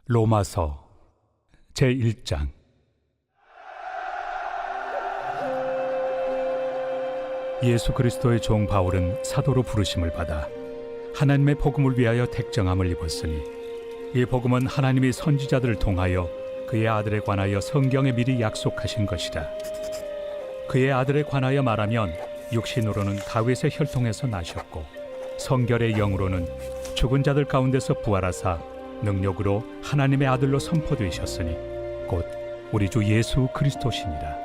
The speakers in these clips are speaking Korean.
로마서 제1장. 예수 그리스도의 종 바울은 사도로 부르심을 받아 하나님의 복음을 위하여 택정함을 입었으니, 이 복음은 하나님이 선지자들을 통하여 그의 아들에 관하여 성경에 미리 약속하신 것이라. 그의 아들에 관하여 말하면 육신으로는 다윗의 혈통에서 나셨고, 성결의 영으로는 죽은 자들 가운데서 부활하사 능력으로 하나님의 아들로 선포되셨으니 곧 우리 주 예수 그리스도시니라.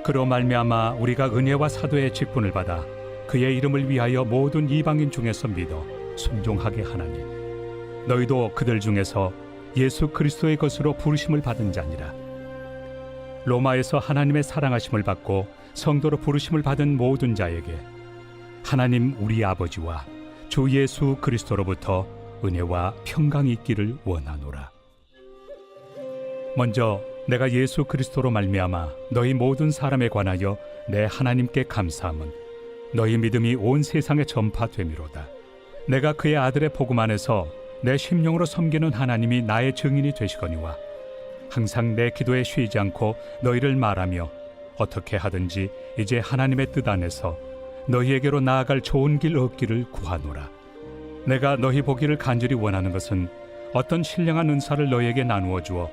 그로 말미암아 우리가 은혜와 사도의 직분을 받아 그의 이름을 위하여 모든 이방인 중에서 믿어 순종하게 하나니, 너희도 그들 중에서 예수 그리스도의 것으로 부르심을 받은 자니라. 로마에서 하나님의 사랑하심을 받고 성도로 부르심을 받은 모든 자에게 하나님 우리 아버지와 주 예수 그리스도로부터 은혜와 평강이 있기를 원하노라. 먼저 내가 예수 그리스도로 말미암아 너희 모든 사람에 관하여 내 하나님께 감사함은 너희 믿음이 온 세상에 전파됨이로다. 내가 그의 아들의 복음 안에서 내 심령으로 섬기는 하나님이 나의 증인이 되시거니와, 항상 내 기도에 쉬지 않고 너희를 말하며 어떻게 하든지 이제 하나님의 뜻 안에서 너희에게로 나아갈 좋은 길 얻기를 구하노라. 내가 너희 보기를 간절히 원하는 것은 어떤 신령한 은사를 너희에게 나누어 주어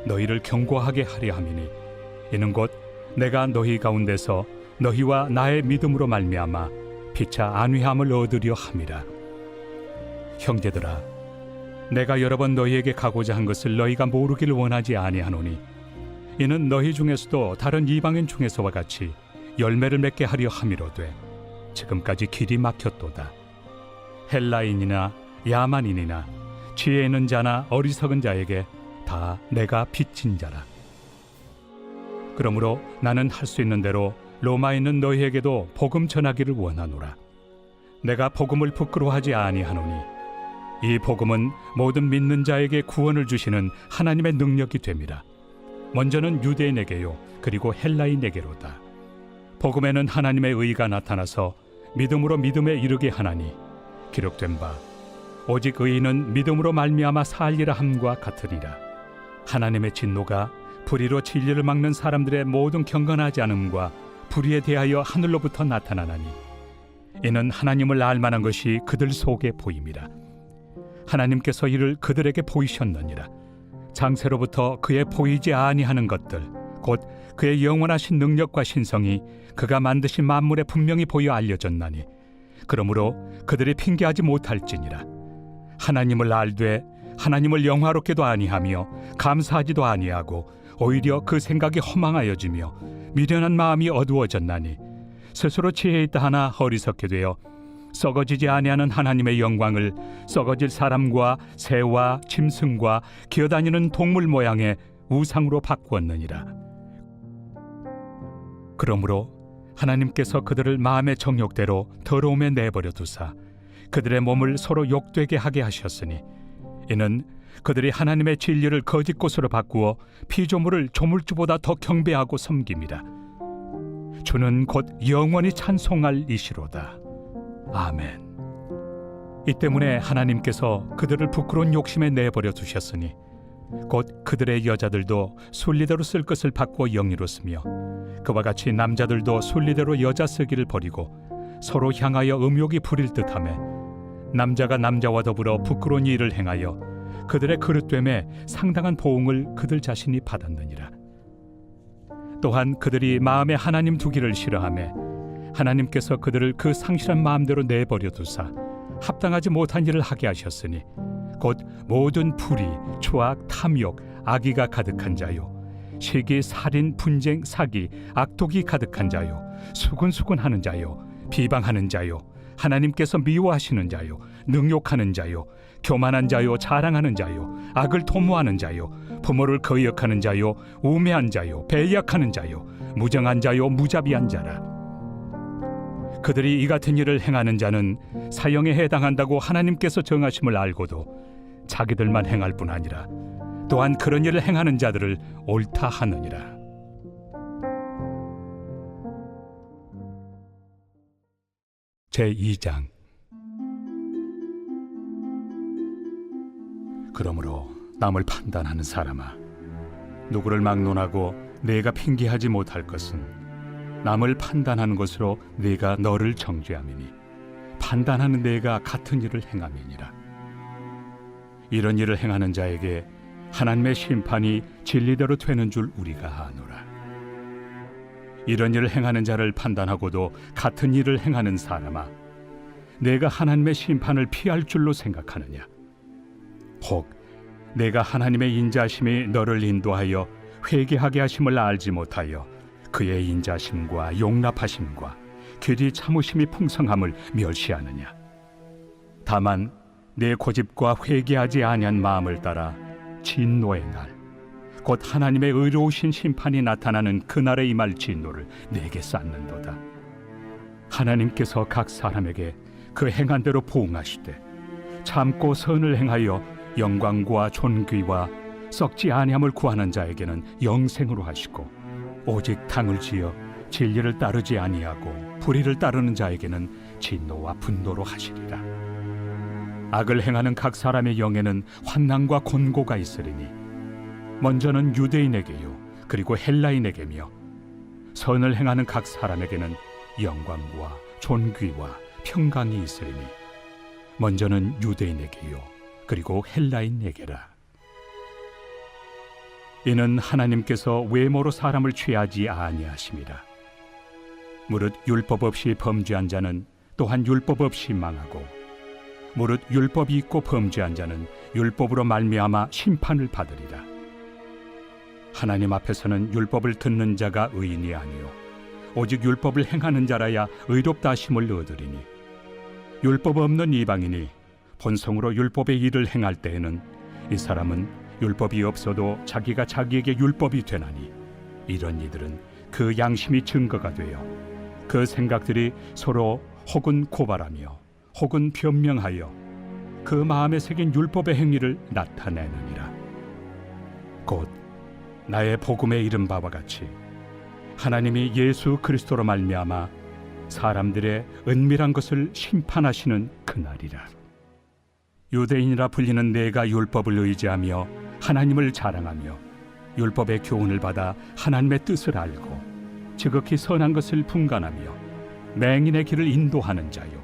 너희를 경고하게 하려 함이니, 이는 곧 내가 너희 가운데서 너희와 나의 믿음으로 말미암아 피차 안위함을 얻으려 함이라. 형제들아, 내가 여러 번 너희에게 가고자 한 것을 너희가 모르기를 원하지 아니하노니, 이는 너희 중에서도 다른 이방인 중에서와 같이 열매를 맺게 하려 함이로되 지금까지 길이 막혔도다. 헬라인이나 야만인이나 지혜 있는 자나 어리석은 자에게 다 내가 빚진 자라. 그러므로 나는 할 수 있는 대로 로마에 있는 너희에게도 복음 전하기를 원하노라. 내가 복음을 부끄러워하지 아니하노니, 이 복음은 모든 믿는 자에게 구원을 주시는 하나님의 능력이 됨이라. 먼저는 유대인에게요, 그리고 헬라인에게로다. 복음에는 하나님의 의가 나타나서 믿음으로 믿음에 이르게 하나니, 기록된 바 오직 의인은 믿음으로 말미암아 살리라 함과 같으리라. 하나님의 진노가 불의로 진리를 막는 사람들의 모든 경건하지 않음과 불의에 대하여 하늘로부터 나타나나니, 이는 하나님을 알만한 것이 그들 속에 보임이라. 하나님께서 이를 그들에게 보이셨느니라. 장세로부터 그의 보이지 아니하는 것들, 곧 그의 영원하신 능력과 신성이 그가 만드신 만물에 분명히 보여 알려졌나니, 그러므로 그들이 핑계하지 못할지니라. 하나님을 알되 하나님을 영화롭게도 아니하며 감사하지도 아니하고 오히려 그 생각이 허망하여지며 미련한 마음이 어두워졌나니, 스스로 지혜 있다 하나 어리석게 되어 썩어지지 아니하는 하나님의 영광을 썩어질 사람과 새와 짐승과 기어다니는 동물 모양의 우상으로 바꾸었느니라. 그러므로 하나님께서 그들을 마음의 정욕대로 더러움에 내버려 두사 그들의 몸을 서로 욕되게 하게 하셨으니, 이는 그들이 하나님의 진리를 거짓 것으로 바꾸어 피조물을 조물주보다 더 경배하고 섬김이라. 주는 곧 영원히 찬송할 이시로다. 아멘. 이 때문에 하나님께서 그들을 부끄러운 욕심에 내버려 두셨으니, 곧 그들의 여자들도 순리대로 쓸 것을 바꾸어 영리로 쓰며, 그와 같이 남자들도 순리대로 여자 쓰기를 버리고 서로 향하여 음욕이 부릴 듯하며, 남자가 남자와 더불어 부끄러운 일을 행하여 그들의 그릇됨에 상당한 보응을 그들 자신이 받았느니라. 또한 그들이 마음에 하나님 두기를 싫어하며 하나님께서 그들을 그 상실한 마음대로 내버려 두사 합당하지 못한 일을 하게 하셨으니, 곧 모든 불의, 추악, 탐욕, 악의가 가득한 자요, 시기, 살인, 분쟁, 사기, 악독이 가득한 자요, 수근수근하는 자요, 비방하는 자요, 하나님께서 미워하시는 자요, 능욕하는 자요, 교만한 자요, 자랑하는 자요, 악을 도모하는 자요, 부모를 거역하는 자요, 우매한 자요, 배약하는 자요, 무정한 자요, 무자비한 자라. 그들이 이 같은 일을 행하는 자는 사형에 해당한다고 하나님께서 정하심을 알고도 자기들만 행할 뿐 아니라 또한 그런 일을 행하는 자들을 옳다 하느니라. 제2장. 그러므로 남을 판단하는 사람아, 누구를 막론하고 내가 핑계하지 못할 것은 남을 판단하는 것으로 네가 너를 정죄함이니 판단하는 내가 같은 일을 행함이니라. 이런 일을 행하는 자에게 하나님의 심판이 진리대로 되는 줄 우리가 아노라. 이런 일을 행하는 자를 판단하고도 같은 일을 행하는 사람아, 내가 하나님의 심판을 피할 줄로 생각하느냐? 혹 내가 하나님의 인자심이 너를 인도하여 회개하게 하심을 알지 못하여 그의 인자심과 용납하심과 길이 참으심이 풍성함을 멸시하느냐? 다만 내 고집과 회개하지 아니한 마음을 따라 진노의 날, 곧 하나님의 의로우신 심판이 나타나는 그날에 임할 진노를 내게 쌓는도다. 하나님께서 각 사람에게 그 행한 대로 보응하시되 참고 선을 행하여 영광과 존귀와 썩지 아니함을 구하는 자에게는 영생으로 하시고, 오직 당을 지어 진리를 따르지 아니하고 불의를 따르는 자에게는 진노와 분노로 하시리라. 악을 행하는 각 사람의 영에는 환난과 곤고가 있으리니 먼저는 유대인에게요 그리고 헬라인에게며, 선을 행하는 각 사람에게는 영광과 존귀와 평강이 있으리니 먼저는 유대인에게요 그리고 헬라인에게라. 이는 하나님께서 외모로 사람을 취하지 아니하심이라. 무릇 율법 없이 범죄한 자는 또한 율법 없이 망하고, 무릇 율법이 있고 범죄한 자는 율법으로 말미암아 심판을 받으리라. 하나님 앞에서는 율법을 듣는 자가 의인이 아니요 오직 율법을 행하는 자라야 의롭다 하심을 얻으리니, 율법 없는 이방인이 본성으로 율법의 일을 행할 때에는 이 사람은 율법이 없어도 자기가 자기에게 율법이 되나니, 이런 이들은 그 양심이 증거가 되어 그 생각들이 서로 혹은 고발하며 혹은 변명하여 그 마음에 새긴 율법의 행위를 나타내느니라. 곧 나의 복음에 이른 바와 같이 하나님이 예수 그리스도로 말미암아 사람들의 은밀한 것을 심판하시는 그날이라. 유대인이라 불리는 내가 율법을 의지하며 하나님을 자랑하며 율법의 교훈을 받아 하나님의 뜻을 알고 지극히 선한 것을 분간하며 맹인의 길을 인도하는 자요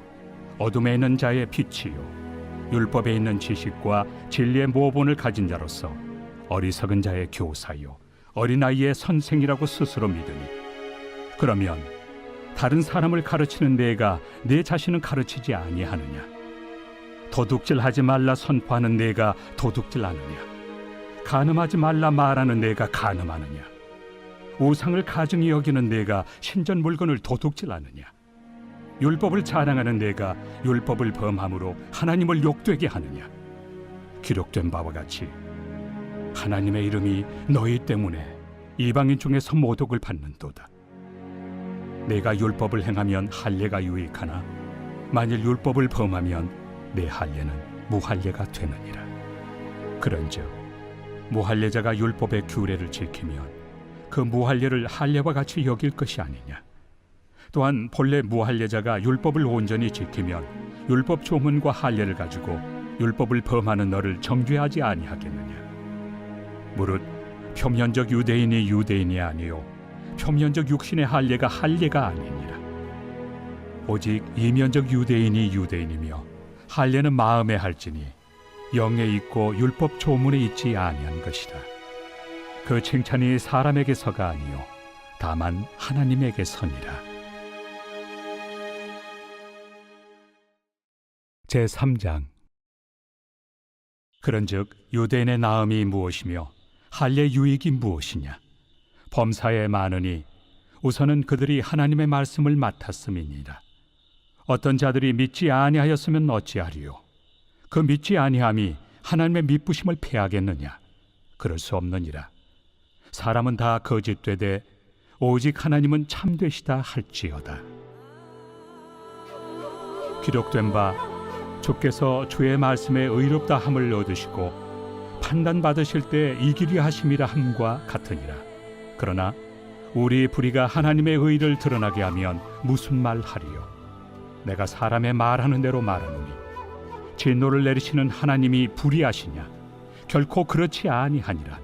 어둠에 있는 자의 빛이요 율법에 있는 지식과 진리의 모본을 가진 자로서 어리석은 자의 교사요 어린아이의 선생이라고 스스로 믿으니, 그러면 다른 사람을 가르치는 내가 내 자신은 가르치지 아니하느냐? 도둑질하지 말라 선포하는 내가 도둑질하느냐? 간음하지 말라 말하는 내가 간음하느냐? 우상을 가증히 여기는 내가 신전 물건을 도둑질하느냐? 율법을 자랑하는 내가 율법을 범함으로 하나님을 욕되게 하느냐? 기록된 바와 같이 하나님의 이름이 너희 때문에 이방인 중에서 모독을 받는도다. 내가 율법을 행하면 할례가 유익하나 만일 율법을 범하면 내 할례는 무할례가 되느니라. 그런즉 무할례자가 율법의 규례를 지키면 그 무할례를 할례와 같이 여길 것이 아니냐? 또한 본래 무할례자가 율법을 온전히 지키면 율법 조문과 할례를 가지고 율법을 범하는 너를 정죄하지 아니하겠느냐? 무릇 표면적 유대인이 유대인이 아니요 표면적 육신의 할례가 할례가 아니니라. 오직 이면적 유대인이 유대인이며 할례는 마음에 할지니 영에 있고 율법 조문에 있지 아니한 것이라. 그 칭찬이 사람에게서가 아니요 다만 하나님에게서니라. 제3장. 그런즉 유대인의 나음이 무엇이며 할례 유익이 무엇이냐? 범사에 많으니 우선은 그들이 하나님의 말씀을 맡았음이니라. 어떤 자들이 믿지 아니하였으면 어찌하리요? 그 믿지 아니함이 하나님의 미쁘심을 패하겠느냐? 그럴 수 없느니라. 사람은 다 거짓되되 오직 하나님은 참되시다 할지어다. 기록된 바 주께서 주의 말씀에 의롭다 함을 얻으시고 판단받으실 때 이기리 하심이라 함과 같으니라. 그러나 우리 불의가 하나님의 의를 드러나게 하면 무슨 말 하리요? 내가 사람의 말하는 대로 말하노니 진노를 내리시는 하나님이 불의하시냐? 결코 그렇지 아니하니라.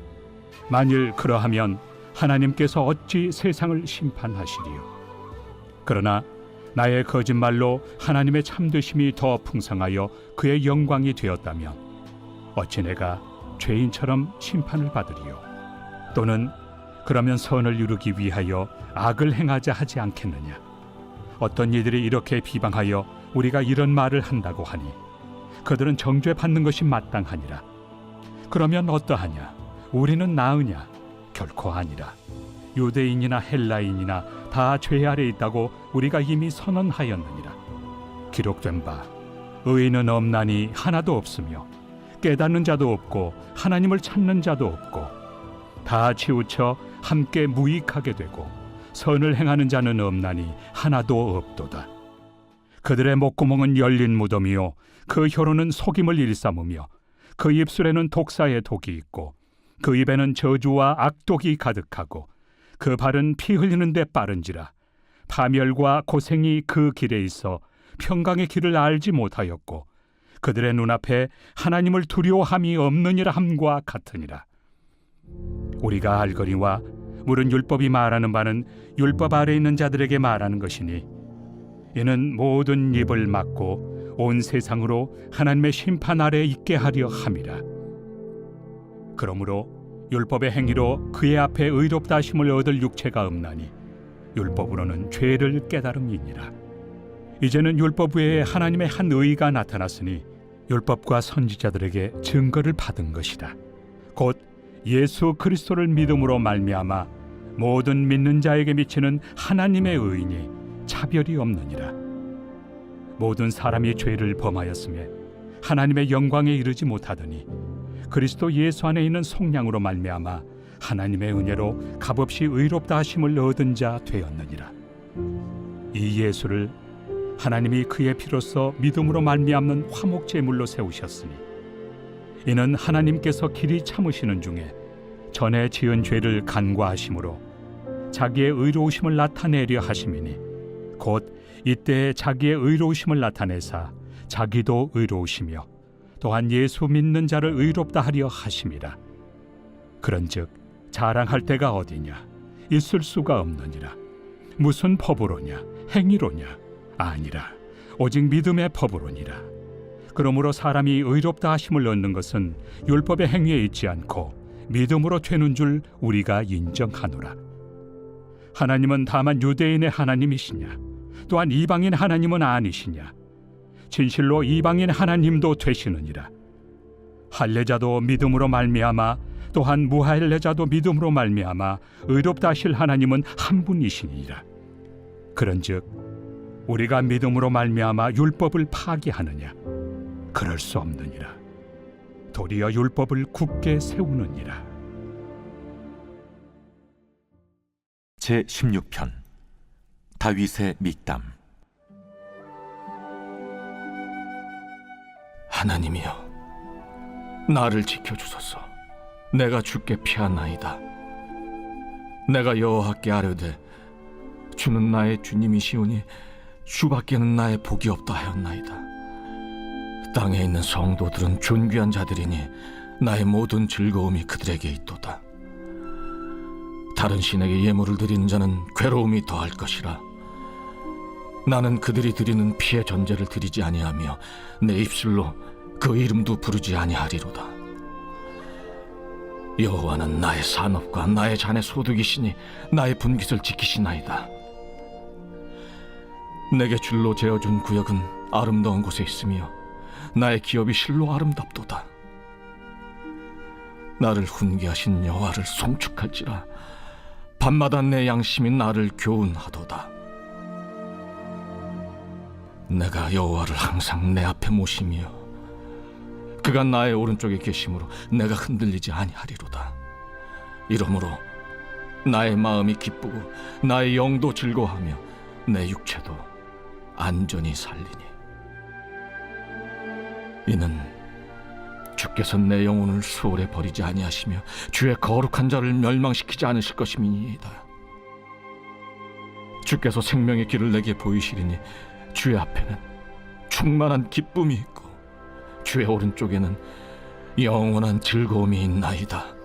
만일 그러하면 하나님께서 어찌 세상을 심판하시리요? 그러나 나의 거짓말로 하나님의 참되심이 더 풍성하여 그의 영광이 되었다면 어찌 내가 죄인처럼 심판을 받으리요? 또는 그러면 선을 이루기 위하여 악을 행하자 하지 않겠느냐? 어떤 이들이 이렇게 비방하여 우리가 이런 말을 한다고 하니 그들은 정죄받는 것이 마땅하니라. 그러면 어떠하냐? 우리는 나으냐? 결코 아니라. 유대인이나 헬라인이나 다 죄 아래 있다고 우리가 이미 선언하였느니라. 기록된 바 의인은 없나니 하나도 없으며 깨닫는 자도 없고 하나님을 찾는 자도 없고 다 치우쳐 함께 무익하게 되고 선을 행하는 자는 없나니 하나도 없도다. 그들의 목구멍은 열린 무덤이요 그 혀로는 속임을 일삼으며 그 입술에는 독사의 독이 있고 그 입에는 저주와 악독이 가득하고 그 발은 피 흘리는 데 빠른지라. 파멸과 고생이 그 길에 있어 평강의 길을 알지 못하였고 그들의 눈앞에 하나님을 두려워함이 없느니라 함과 같으니라. 우리가 알거니와 물은 율법이 말하는 바는 율법 아래 있는 자들에게 말하는 것이니 이는 모든 입을 막고 온 세상으로 하나님의 심판 아래 있게 하려 함이라. 그러므로 율법의 행위로 그의 앞에 의롭다 하심을 얻을 육체가 없나니 율법으로는 죄를 깨달음이니라. 이제는 율법 외에 하나님의 한 의가 나타났으니 율법과 선지자들에게 증거를 받은 것이라. 곧 예수 그리스도를 믿음으로 말미암아 모든 믿는 자에게 미치는 하나님의 의인이 차별이 없느니라. 모든 사람이 죄를 범하였으며 하나님의 영광에 이르지 못하더니 그리스도 예수 안에 있는 속량으로 말미암아 하나님의 은혜로 값없이 의롭다 하심을 얻은 자 되었느니라. 이 예수를 하나님이 그의 피로써 믿음으로 말미암는 화목제물로 세우셨으니 이는 하나님께서 길이 참으시는 중에 전에 지은 죄를 간과하심으로 자기의 의로우심을 나타내려 하심이니 곧 이때에 자기의 의로우심을 나타내사 자기도 의로우시며 또한 예수 믿는 자를 의롭다 하려 하심이라. 그런즉 자랑할 때가 어디냐? 있을 수가 없느니라. 무슨 법으로냐? 행위로냐? 아니라 오직 믿음의 법으로니라. 그러므로 사람이 의롭다 하심을 얻는 것은 율법의 행위에 있지 않고 믿음으로 되는 줄 우리가 인정하노라. 하나님은 다만 유대인의 하나님이시냐? 또한 이방인 하나님은 아니시냐? 진실로 이방인 하나님도 되시느니라. 할례자도 믿음으로 말미암아 또한 무할례자도 믿음으로 말미암아 의롭다 하실 하나님은 한 분이시니라. 그런즉 우리가 믿음으로 말미암아 율법을 파기하느냐? 그럴 수 없느니라. 도리어 율법을 굳게 세우느니라. 제16편 다윗의 믹담. 하나님이여, 나를 지켜주소서. 내가 주께 피하나이다. 내가 여호와께 아뢰되 주는 나의 주님이시오니 주밖에는 나의 복이 없다 하였나이다. 땅에 있는 성도들은 존귀한 자들이니 나의 모든 즐거움이 그들에게 있도다. 다른 신에게 예물을 드리는 자는 괴로움이 더할 것이라. 나는 그들이 드리는 피의 전제를 드리지 아니하며 내 입술로 그 이름도 부르지 아니하리로다. 여호와는 나의 산업과 나의 잔의 소득이시니 나의 분깃을 지키시나이다. 내게 줄로 재어준 구역은 아름다운 곳에 있으며 나의 기업이 실로 아름답도다. 나를 훈계하신 여호와를 송축할지라. 밤마다 내 양심이 나를 교훈하도다. 내가 여호와를 항상 내 앞에 모시며 그가 나의 오른쪽에 계심으로 내가 흔들리지 아니하리로다. 이러므로 나의 마음이 기쁘고 나의 영도 즐거워하며 내 육체도 안전히 살리니 이는 주께서 내 영혼을 수월에 버리지 아니하시며 주의 거룩한 자를 멸망시키지 않으실 것임이니이다. 주께서 생명의 길을 내게 보이시리니 주의 앞에는 충만한 기쁨이 있고 주의 오른쪽에는 영원한 즐거움이 있나이다.